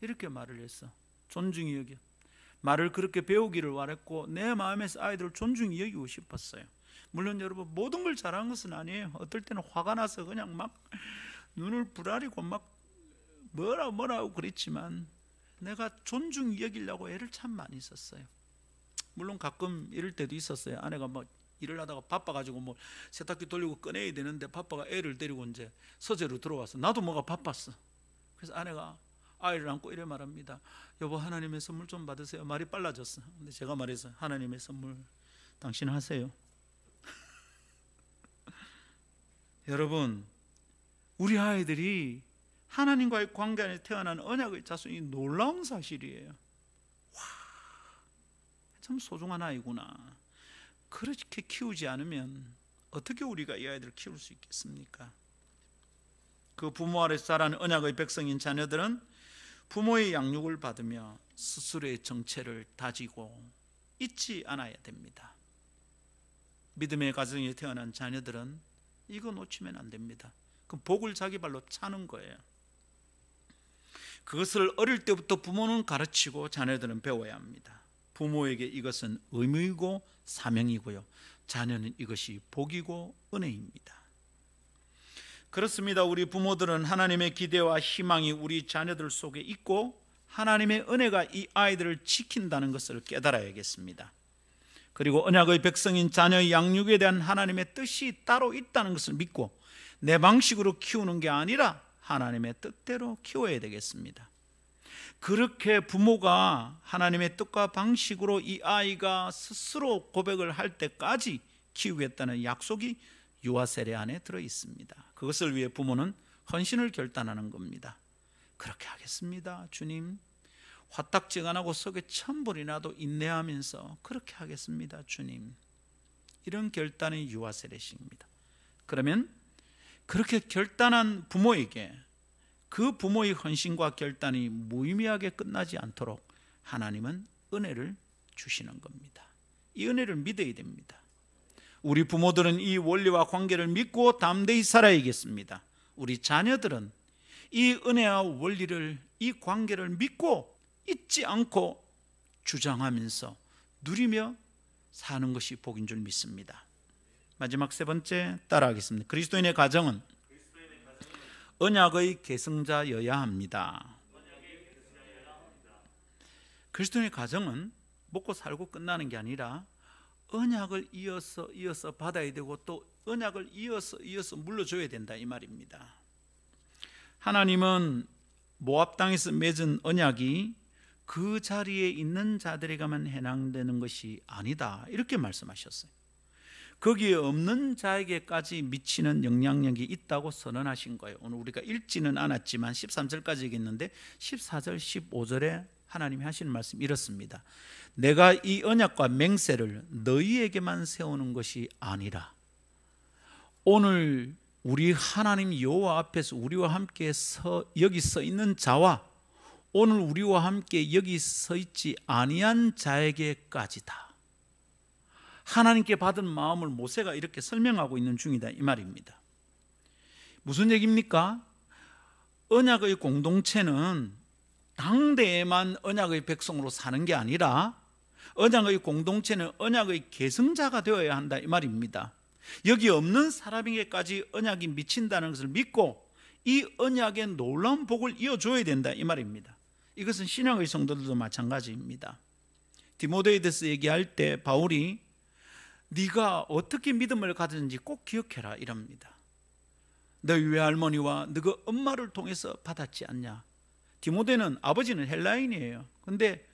이렇게 말을 했어. 존중히 여겨. 말을 그렇게 배우기를 원했고 내 마음에서 아이들을 존중히 여기고 싶었어요. 물론 여러분 모든 걸 잘한 것은 아니에요. 어떨 때는 화가 나서 그냥 막 눈을 부라리고 막 뭐라고 그랬지만 내가 존중히 여기려고 애를 참 많이 썼어요. 물론 가끔 이럴 때도 있었어요. 아내가 뭐 일을 하다가 바빠가지고 뭐 세탁기 돌리고 꺼내야 되는데 바빠가 애를 데리고 이제 서재로 들어와서 나도 뭐가 바빴어. 그래서 아내가 아이를 안고 이래 말합니다. 여보, 하나님의 선물 좀 받으세요. 말이 빨라졌어. 근데 제가 말해서 하나님의 선물 당신 하세요. 여러분, 우리 아이들이 하나님과의 관계 안에 태어난 언약의 자손이 놀라운 사실이에요. 와, 참 소중한 아이구나. 그렇게 키우지 않으면 어떻게 우리가 이 아이들을 키울 수 있겠습니까? 그 부모 아래서 자라는 언약의 백성인 자녀들은 부모의 양육을 받으며 스스로의 정체를 다지고 잊지 않아야 됩니다. 믿음의 가정에 태어난 자녀들은 이거 놓치면 안 됩니다. 그 복을 자기 발로 차는 거예요. 그것을 어릴 때부터 부모는 가르치고 자녀들은 배워야 합니다. 부모에게 이것은 의무이고 사명이고요, 자녀는 이것이 복이고 은혜입니다. 그렇습니다. 우리 부모들은 하나님의 기대와 희망이 우리 자녀들 속에 있고 하나님의 은혜가 이 아이들을 지킨다는 것을 깨달아야겠습니다. 그리고 언약의 백성인 자녀의 양육에 대한 하나님의 뜻이 따로 있다는 것을 믿고 내 방식으로 키우는 게 아니라 하나님의 뜻대로 키워야 되겠습니다. 그렇게 부모가 하나님의 뜻과 방식으로 이 아이가 스스로 고백을 할 때까지 키우겠다는 약속이 유아 세례 안에 들어 있습니다. 그것을 위해 부모는 헌신을 결단하는 겁니다. 그렇게 하겠습니다, 주님. 화딱지가 나고 속에 천불이 나도 인내하면서 그렇게 하겠습니다, 주님. 이런 결단이 유아 세례식입니다. 그러면 그렇게 결단한 부모에게 그 부모의 헌신과 결단이 무의미하게 끝나지 않도록 하나님은 은혜를 주시는 겁니다. 이 은혜를 믿어야 됩니다. 우리 부모들은 이 원리와 관계를 믿고 담대히 살아야겠습니다. 우리 자녀들은 이 은혜와 원리를, 이 관계를 믿고 잊지 않고 주장하면서 누리며 사는 것이 복인 줄 믿습니다. 마지막 3번째 따라하겠습니다. 그리스도인의 가정은 언약의 계승자여야 합니다. 그리스도인의 가정은 먹고 살고 끝나는 게 아니라 언약을 이어서 받아야 되고 또 언약을 이어서 물려줘야 된다 이 말입니다. 하나님은 모압 땅에서 맺은 언약이 그 자리에 있는 자들에게만 해당되는 것이 아니다 이렇게 말씀하셨어요. 거기에 없는 자에게까지 미치는 영향력이 있다고 선언하신 거예요. 오늘 우리가 읽지는 않았지만 13절까지 읽었는데 14절 15절에 하나님이 하시는 말씀이 이렇습니다. 내가 이 언약과 맹세를 너희에게만 세우는 것이 아니라 오늘 우리 하나님 여호와 앞에서 우리와 함께 여기 서 있는 자와 오늘 우리와 함께 여기 서 있지 아니한 자에게까지다. 하나님께 받은 마음을 모세가 이렇게 설명하고 있는 중이다 이 말입니다. 무슨 얘기입니까? 언약의 공동체는 당대에만 언약의 백성으로 사는 게 아니라 언약의 공동체는 언약의 계승자가 되어야 한다 이 말입니다. 여기 없는 사람에게까지 언약이 미친다는 것을 믿고 이 언약의 놀라운 복을 이어줘야 된다 이 말입니다. 이것은 신약의 성도들도 마찬가지입니다. 디모데에 대해서 얘기할 때 바울이 네가 어떻게 믿음을 가졌는지 꼭 기억해라 이럽니다. 너희 외할머니와 너희 엄마를 통해서 받았지 않냐. 디모데는 아버지는 헬라인이에요. 근데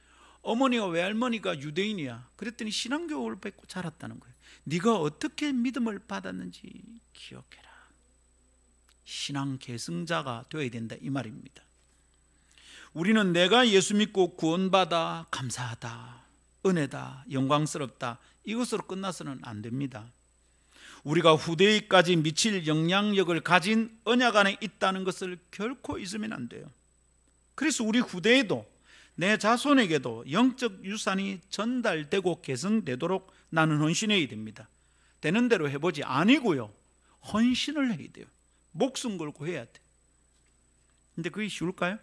어머니와 외할머니가 유대인이야. 그랬더니 신앙교육을 받고 자랐다는 거예요. 네가 어떻게 믿음을 받았는지 기억해라. 신앙 계승자가 되어야 된다 이 말입니다. 우리는 내가 예수 믿고 구원받아 감사하다, 은혜다, 영광스럽다 이것으로 끝나서는 안 됩니다. 우리가 후대에까지 미칠 영향력을 가진 언약 안에 있다는 것을 결코 잊으면 안 돼요. 그래서 우리 후대에도 내 자손에게도 영적 유산이 전달되고 계승되도록 나는 헌신해야 됩니다. 되는 대로 해보지 아니고요, 헌신을 해야 돼요. 목숨 걸고 해야 돼요. 근데 그게 쉬울까요?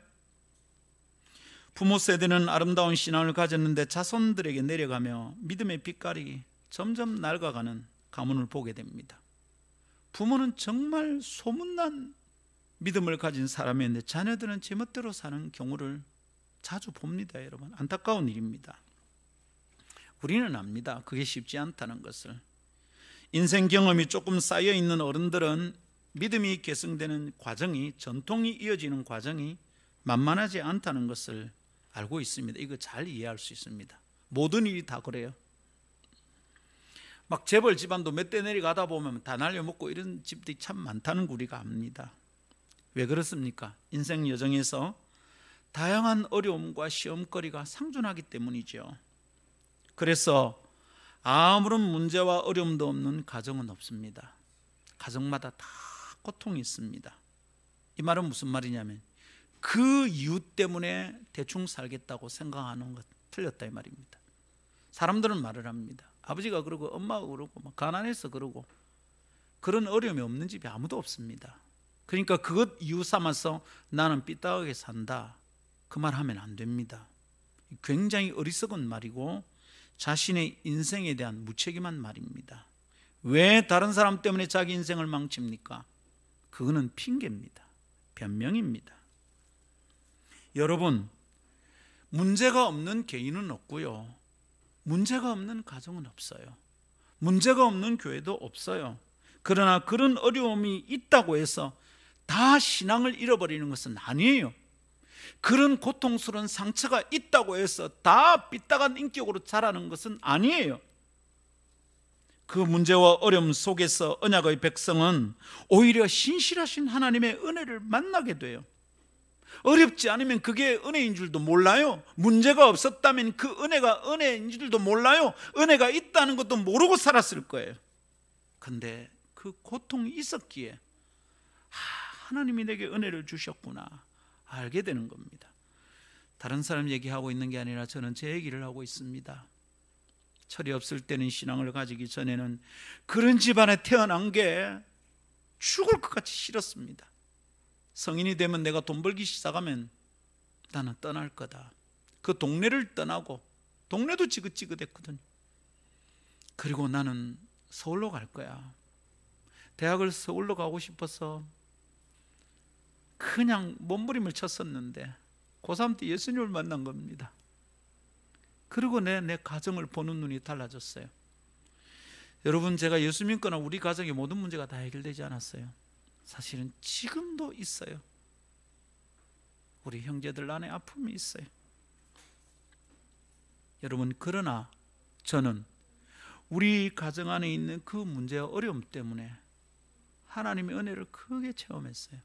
부모 세대는 아름다운 신앙을 가졌는데 자손들에게 내려가며 믿음의 빛깔이 점점 낡아가는 가문을 보게 됩니다. 부모는 정말 소문난 믿음을 가진 사람이었는데 자녀들은 제멋대로 사는 경우를 자주 봅니다. 여러분, 안타까운 일입니다. 우리는 압니다. 그게 쉽지 않다는 것을. 인생 경험이 조금 쌓여 있는 어른들은 믿음이 계승되는 과정이, 전통이 이어지는 과정이 만만하지 않다는 것을 알고 있습니다. 이거 잘 이해할 수 있습니다. 모든 일이 다 그래요. 막 재벌 집안도 몇 대 내려가다 보면 다 날려먹고 이런 집들이 참 많다는 거 우리가 압니다. 왜 그렇습니까? 인생 여정에서 다양한 어려움과 시험거리가 상존하기 때문이죠. 그래서 아무런 문제와 어려움도 없는 가정은 없습니다. 가정마다 다 고통이 있습니다. 이 말은 무슨 말이냐면 그 이유 때문에 대충 살겠다고 생각하는 것 틀렸다 이 말입니다. 사람들은 말을 합니다. 아버지가 그러고 엄마가 그러고 막 가난해서 그러고 그런 어려움이 없는 집이 아무도 없습니다. 그러니까 그것 이유 삼아서 나는 삐딱하게 산다, 그 말 하면 안 됩니다. 굉장히 어리석은 말이고 자신의 인생에 대한 무책임한 말입니다. 왜 다른 사람 때문에 자기 인생을 망칩니까? 그거는 핑계입니다. 변명입니다. 여러분, 문제가 없는 개인은 없고요, 문제가 없는 가정은 없어요. 문제가 없는 교회도 없어요. 그러나 그런 어려움이 있다고 해서 다 신앙을 잃어버리는 것은 아니에요. 그런 고통스러운 상처가 있다고 해서 다 삐딱한 인격으로 자라는 것은 아니에요. 그 문제와 어려움 속에서 언약의 백성은 오히려 신실하신 하나님의 은혜를 만나게 돼요. 어렵지 않으면 그게 은혜인 줄도 몰라요. 문제가 없었다면 그 은혜가 은혜인 줄도 몰라요. 은혜가 있다는 것도 모르고 살았을 거예요. 근데 그 고통이 있었기에 하나님이 내게 은혜를 주셨구나 알게 되는 겁니다. 다른 사람 얘기하고 있는 게 아니라 저는 제 얘기를 하고 있습니다. 철이 없을 때는, 신앙을 가지기 전에는 그런 집안에 태어난 게 죽을 것 같이 싫었습니다. 성인이 되면 내가 돈 벌기 시작하면 나는 떠날 거다. 그 동네를 떠나고, 동네도 지긋지긋했거든요. 그리고 나는 서울로 갈 거야. 대학을 서울로 가고 싶어서 그냥 몸부림을 쳤었는데 고3 때 예수님을 만난 겁니다. 그리고 내 가정을 보는 눈이 달라졌어요. 여러분, 제가 예수 믿거나 우리 가정의 모든 문제가 다 해결되지 않았어요. 사실은 지금도 있어요. 우리 형제들 안에 아픔이 있어요. 여러분, 그러나 저는 우리 가정 안에 있는 그 문제와 어려움 때문에 하나님의 은혜를 크게 체험했어요.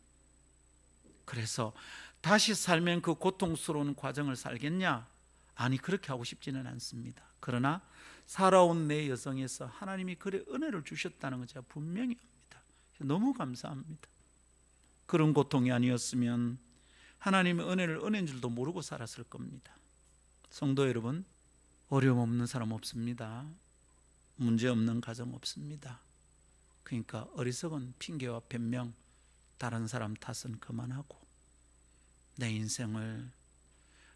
그래서 다시 살면 그 고통스러운 과정을 살겠냐? 아니, 그렇게 하고 싶지는 않습니다. 그러나 살아온 내 여성에서 하나님이 그래 은혜를 주셨다는 걸 제가 분명히 압니다. 너무 감사합니다. 그런 고통이 아니었으면 하나님의 은혜를 은혜인 줄도 모르고 살았을 겁니다. 성도 여러분, 어려움 없는 사람 없습니다. 문제 없는 가정 없습니다. 그러니까 어리석은 핑계와 변명, 다른 사람 탓은 그만하고 내 인생을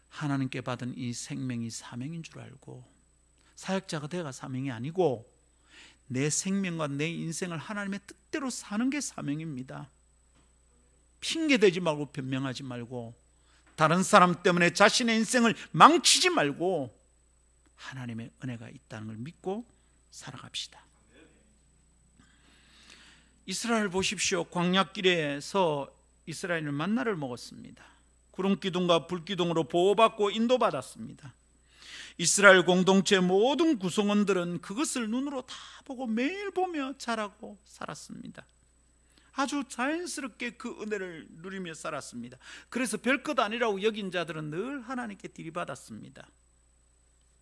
하나님께 받은 이 생명이 사명인 줄 알고, 사역자가 되가 사명이 아니고 내 생명과 내 인생을 하나님의 뜻대로 사는 게 사명입니다. 핑계대지 말고 변명하지 말고 다른 사람 때문에 자신의 인생을 망치지 말고 하나님의 은혜가 있다는 걸 믿고 살아갑시다. 이스라엘 보십시오. 광야길에서 이스라엘은 만나를 먹었습니다. 구름기둥과 불기둥으로 보호받고 인도받았습니다. 이스라엘 공동체 모든 구성원들은 그것을 눈으로 다 보고 매일 보며 자라고 살았습니다. 아주 자연스럽게 그 은혜를 누리며 살았습니다. 그래서 별것 아니라고 여긴 자들은 늘 하나님께 들이받았습니다.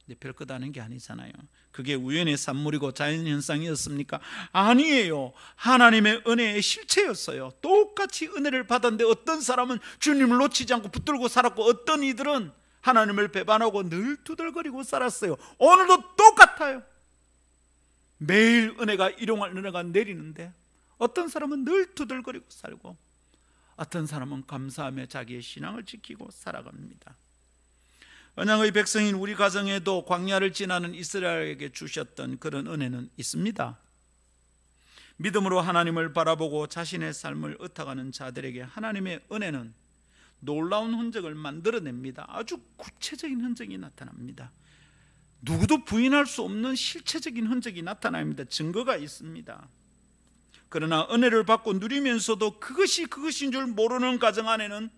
근데 별것 아닌 게 아니잖아요. 그게 우연의 산물이고 자연현상이었습니까? 아니에요. 하나님의 은혜의 실체였어요. 똑같이 은혜를 받았는데 어떤 사람은 주님을 놓치지 않고 붙들고 살았고, 어떤 이들은 하나님을 배반하고 늘 두들거리고 살았어요. 오늘도 똑같아요. 매일 은혜가 일용할 은혜가 내리는데 어떤 사람은 늘 두들거리고 살고, 어떤 사람은 감사하며 자기의 신앙을 지키고 살아갑니다. 언약의 백성인 우리 가정에도 광야를 지나는 이스라엘에게 주셨던 그런 은혜는 있습니다. 믿음으로 하나님을 바라보고 자신의 삶을 ը타가는 자들에게 하나님의 은혜는 놀라운 흔적을 만들어냅니다. 아주 구체적인 흔적이 나타납니다. 누구도 부인할 수 없는 실체적인 흔적이 나타납니다. 증거가 있습니다. 그러나 은혜를 받고 누리면서도 그것이 그것인 줄 모르는 가정 안에는,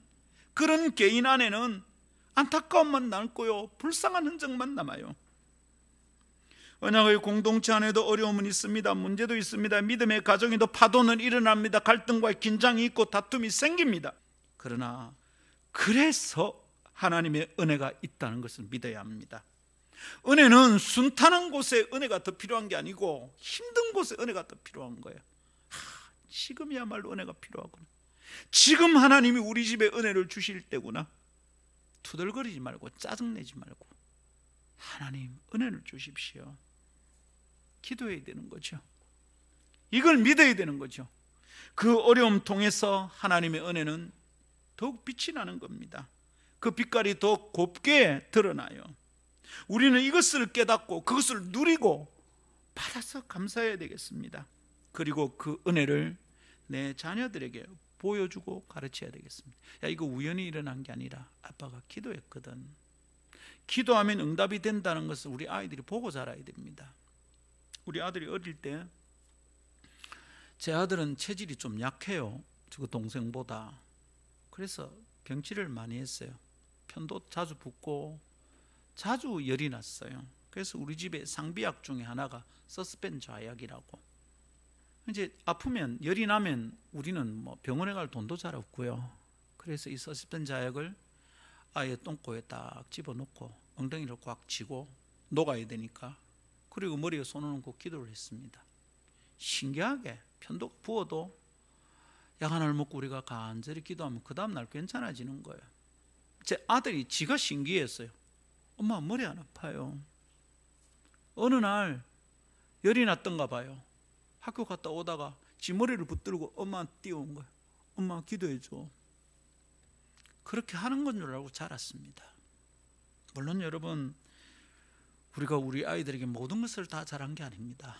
그런 개인 안에는 안타까움만 남고요, 불쌍한 흔적만 남아요. 언약의 공동체 안에도 어려움은 있습니다. 문제도 있습니다. 믿음의 가정에도 파도는 일어납니다. 갈등과 긴장이 있고 다툼이 생깁니다. 그러나 그래서 하나님의 은혜가 있다는 것을 믿어야 합니다. 은혜는 순탄한 곳에 은혜가 더 필요한 게 아니고 힘든 곳에 은혜가 더 필요한 거예요. 지금이야말로 은혜가 필요하구나. 지금 하나님이 우리 집에 은혜를 주실 때구나. 투덜거리지 말고 짜증내지 말고 하나님 은혜를 주십시오. 기도해야 되는 거죠. 이걸 믿어야 되는 거죠. 그 어려움 통해서 하나님의 은혜는 더욱 빛이 나는 겁니다. 그 빛깔이 더 곱게 드러나요. 우리는 이것을 깨닫고 그것을 누리고 받아서 감사해야 되겠습니다. 그리고 그 은혜를 내 자녀들에게 보여주고 가르쳐야 되겠습니다. 야, 이거 우연히 일어난 게 아니라 아빠가 기도했거든. 기도하면 응답이 된다는 것을 우리 아이들이 보고 자라야 됩니다. 우리 아들이 어릴 때, 제 아들은 체질이 좀 약해요. 저 동생보다. 그래서 병치를 많이 했어요. 편도 자주 붓고 자주 열이 났어요. 그래서 우리 집에 상비약 중에 하나가 서스펜 좌약이라고. 이제 아프면, 열이 나면 우리는 병원에 갈 돈도 잘 없고요. 그래서 이 서스펜 좌약을 아예 똥꼬에 딱 집어넣고 엉덩이를 꽉 쥐고 녹아야 되니까, 그리고 머리에 손을 얹고 기도를 했습니다. 신기하게 편도 부어도 약 하나를 먹고 우리가 간절히 기도하면 그 다음날 괜찮아지는 거예요. 제 아들이 지가 신기했어요. 엄마, 머리 안 아파요. 어느 날 열이 났던가 봐요. 학교 갔다 오다가 지 머리를 붙들고 엄마한테 뛰어온 거예요. 엄마, 기도해줘. 그렇게 하는 건 줄 알고 자랐습니다. 물론 여러분, 우리가 우리 아이들에게 모든 것을 다 잘한 게 아닙니다.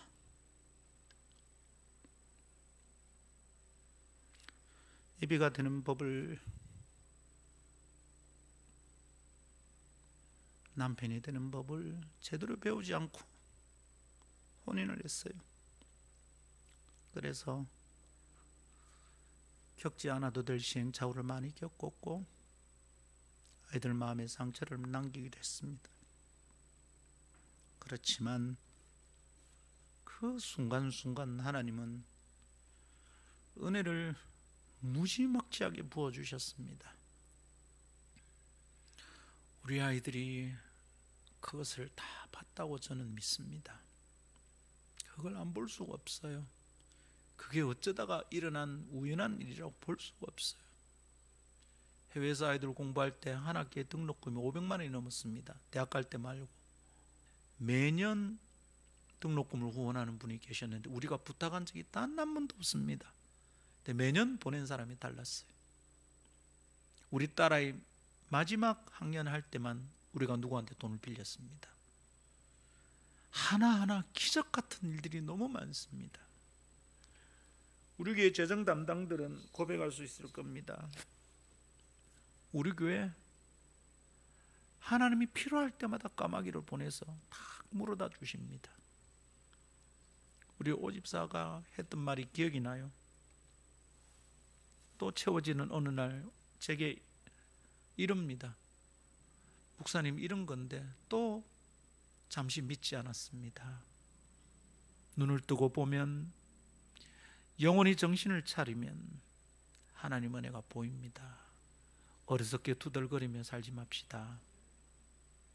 예비가 되는 법을, 남편이 되는 법을 제대로 배우지 않고 혼인을 했어요. 그래서 겪지 않아도 될 시행착오를 많이 겪었고 아이들 마음에 상처를 남기기도 했습니다. 그렇지만 그 순간순간 하나님은 은혜를 무지막지하게 부어주셨습니다. 우리 아이들이 그것을 다 봤다고 저는 믿습니다. 그걸 안 볼 수가 없어요. 그게 어쩌다가 일어난 우연한 일이라고 볼 수가 없어요. 해외에서 아이들 공부할 때 한 학기에 등록금이 500만 원이 넘었습니다. 대학 갈 때 말고. 매년 등록금을 후원하는 분이 계셨는데 우리가 부탁한 적이 단 한 번도 없습니다. 근데 매년 보낸 사람이 달랐어요. 우리 딸아이 마지막 학년 할 때만 우리가 누구한테 돈을 빌렸습니다. 하나하나 기적 같은 일들이 너무 많습니다. 우리 교회 재정 담당들은 고백할 수 있을 겁니다. 우리 교회 하나님이 필요할 때마다 까마귀를 보내서 탁 물어다 주십니다. 우리 오집사가 했던 말이 기억이 나요. 또 채워지는 어느 날 제게 이럽니다. 목사님 이런 건데 또 잠시 믿지 않았습니다. 눈을 뜨고 보면 영원히 정신을 차리면 하나님 은혜가 보입니다. 어리석게 투덜거리며 살지 맙시다.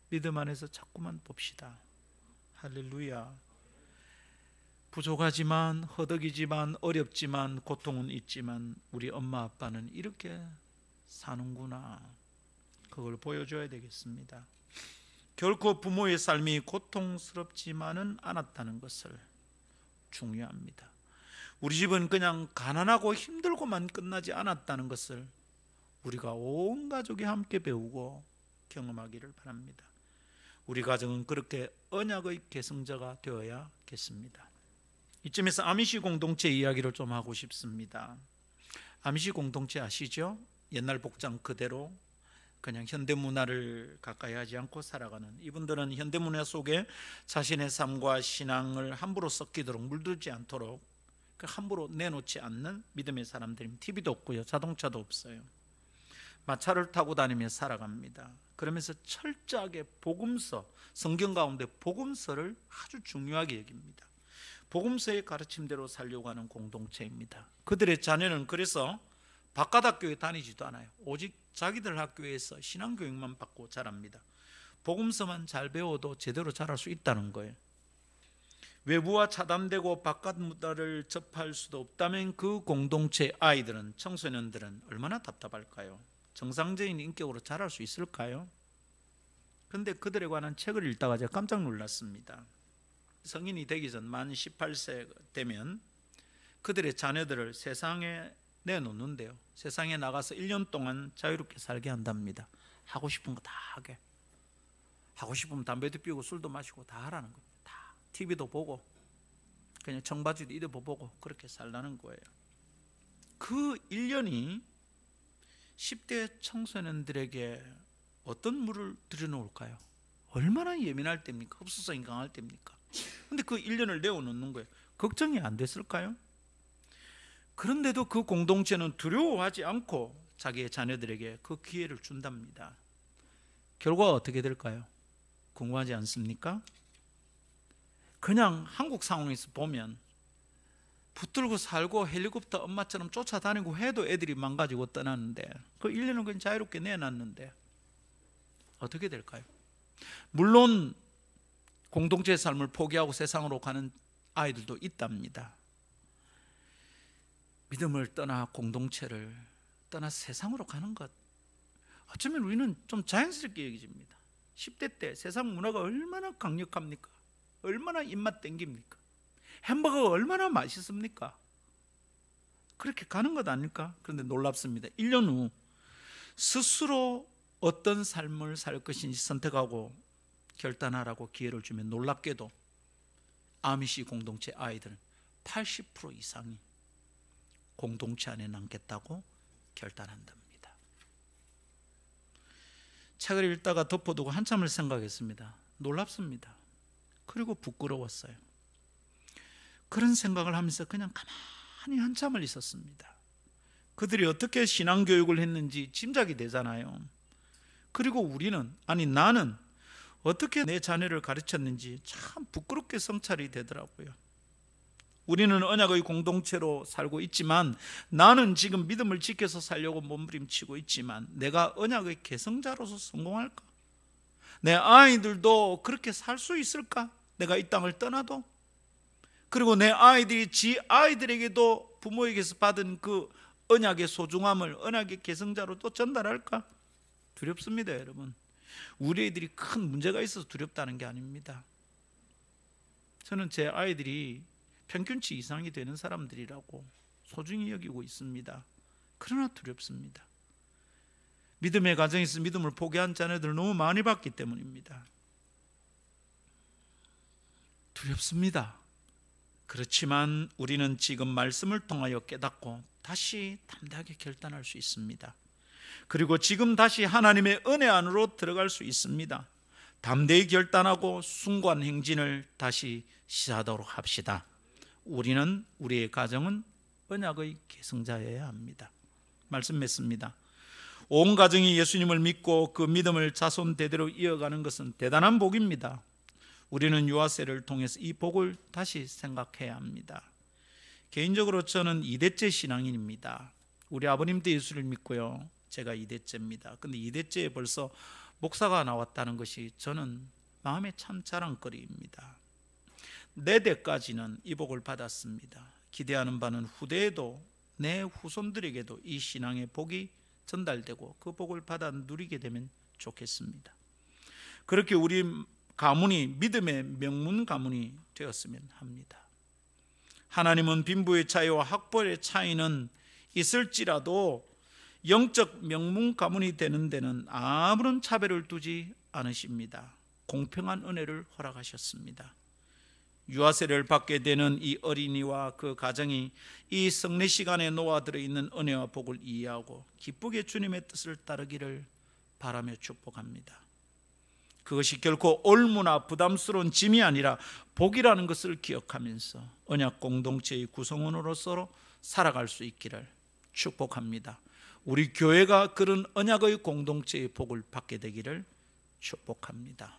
믿음 안에서 자꾸만 봅시다. 할렐루야. 부족하지만 허덕이지만 어렵지만 고통은 있지만 우리 엄마 아빠는 이렇게 사는구나. 그걸 보여줘야 되겠습니다. 결코 부모의 삶이 고통스럽지만은 않았다는 것을 중요합니다. 우리 집은 그냥 가난하고 힘들고만 끝나지 않았다는 것을 우리가 온 가족이 함께 배우고 경험하기를 바랍니다. 우리 가정은 그렇게 언약의 계승자가 되어야겠습니다. 이쯤에서 아미시 공동체 이야기를 좀 하고 싶습니다. 아미시 공동체 아시죠? 옛날 복장 그대로 그냥 현대문화를 가까이 하지 않고 살아가는, 이분들은 현대문화 속에 자신의 삶과 신앙을 함부로 섞이도록 물들지 않도록 함부로 내놓지 않는 믿음의 사람들입니다. TV도 없고요, 자동차도 없어요. 마차를 타고 다니며 살아갑니다. 그러면서 철저하게 복음서, 성경 가운데 복음서를 아주 중요하게 여깁니다. 복음서의 가르침대로 살려고 하는 공동체입니다. 그들의 자녀는 그래서 바깥 학교에 다니지도 않아요. 오직 자기들 학교에서 신앙교육만 받고 자랍니다. 복음서만 잘 배워도 제대로 자랄 수 있다는 거예요. 외부와 차단되고 바깥 문화를 접할 수도 없다면 그 공동체 아이들은, 청소년들은 얼마나 답답할까요? 정상적인 인격으로 자랄 수 있을까요? 그런데 그들에 관한 책을 읽다가 제가 깜짝 놀랐습니다. 성인이 되기 전 만 18세 되면 그들의 자녀들을 세상에 내놓는데요, 세상에 나가서 1년 동안 자유롭게 살게 한답니다. 하고 싶은 거 다 하게, 하고 싶으면 담배도 피우고 술도 마시고 다 하라는 겁니다. 다 TV도 보고 그냥 청바지도 입어보고 그렇게 살라는 거예요. 그 1년이 10대 청소년들에게 어떤 물을 들여놓을까요? 얼마나 예민할 때입니까? 흡수성이 강할 때입니까? 근데 그 1년을 내어놓는 거예요. 걱정이 안 됐을까요? 그런데도 그 공동체는 두려워하지 않고 자기의 자녀들에게 그 기회를 준답니다. 결과가 어떻게 될까요? 궁금하지 않습니까? 그냥 한국 상황에서 보면 붙들고 살고 헬리콥터 엄마처럼 쫓아다니고 해도 애들이 망가지고 떠나는데, 그 1년은 그냥 자유롭게 내놨는데 어떻게 될까요? 물론 공동체의 삶을 포기하고 세상으로 가는 아이들도 있답니다. 믿음을 떠나 공동체를 떠나 세상으로 가는 것, 어쩌면 우리는 좀 자연스럽게 여겨집니다. 10대 때 세상 문화가 얼마나 강력합니까? 얼마나 입맛 땡깁니까? 햄버거가 얼마나 맛있습니까? 그렇게 가는 것 아닐까? 그런데 놀랍습니다. 1년 후 스스로 어떤 삶을 살 것인지 선택하고 결단하라고 기회를 주면 놀랍게도 아미시 공동체 아이들은 80% 이상이 공동체 안에 남겠다고 결단한답니다. 책을 읽다가 덮어두고 한참을 생각했습니다. 놀랍습니다. 그리고 부끄러웠어요. 그런 생각을 하면서 그냥 가만히 한참을 있었습니다. 그들이 어떻게 신앙교육을 했는지 짐작이 되잖아요. 그리고 우리는, 아니 나는 어떻게 내 자녀를 가르쳤는지 참 부끄럽게 성찰이 되더라고요. 우리는 언약의 공동체로 살고 있지만, 나는 지금 믿음을 지켜서 살려고 몸부림치고 있지만 내가 언약의 계승자로서 성공할까? 내 아이들도 그렇게 살 수 있을까? 내가 이 땅을 떠나도? 그리고 내 아이들이 지 아이들에게도 부모에게서 받은 그 언약의 소중함을 언약의 계승자로 또 전달할까? 두렵습니다, 여러분. 우리 애들이 큰 문제가 있어서 두렵다는 게 아닙니다. 저는 제 아이들이 평균치 이상이 되는 사람들이라고 소중히 여기고 있습니다. 그러나 두렵습니다. 믿음의 가정에서 믿음을 포기한 자녀들을 너무 많이 봤기 때문입니다. 두렵습니다. 그렇지만 우리는 지금 말씀을 통하여 깨닫고 다시 담대하게 결단할 수 있습니다. 그리고 지금 다시 하나님의 은혜 안으로 들어갈 수 있습니다. 담대히 결단하고 숭고한 행진을 다시 시작하도록 합시다. 우리는, 우리의 가정은 언약의 계승자여야 합니다. 말씀 맺습니다. 온 가정이 예수님을 믿고 그 믿음을 자손 대대로 이어가는 것은 대단한 복입니다. 우리는 유아세를 통해서 이 복을 다시 생각해야 합니다. 개인적으로 저는 2대째 신앙인입니다. 우리 아버님도 예수를 믿고요, 제가 2대째입니다. 근데 2대째에 벌써 목사가 나왔다는 것이 저는 마음에 참 자랑거리입니다. 4대까지는 이 복을 받았습니다. 기대하는 바는 후대에도 내 후손들에게도 이 신앙의 복이 전달되고 그 복을 받아 누리게 되면 좋겠습니다. 그렇게 우리 가문이 믿음의 명문 가문이 되었으면 합니다. 하나님은 빈부의 차이와 학벌의 차이는 있을지라도 영적 명문 가문이 되는 데는 아무런 차별을 두지 않으십니다. 공평한 은혜를 허락하셨습니다. 유아세를 받게 되는 이 어린이와 그 가정이 이 성례 시간에 놓아들어 있는 은혜와 복을 이해하고 기쁘게 주님의 뜻을 따르기를 바라며 축복합니다. 그것이 결코 올무나 부담스러운 짐이 아니라 복이라는 것을 기억하면서 언약 공동체의 구성원으로서 살아갈 수 있기를 축복합니다. 우리 교회가 그런 언약의 공동체의 복을 받게 되기를 축복합니다.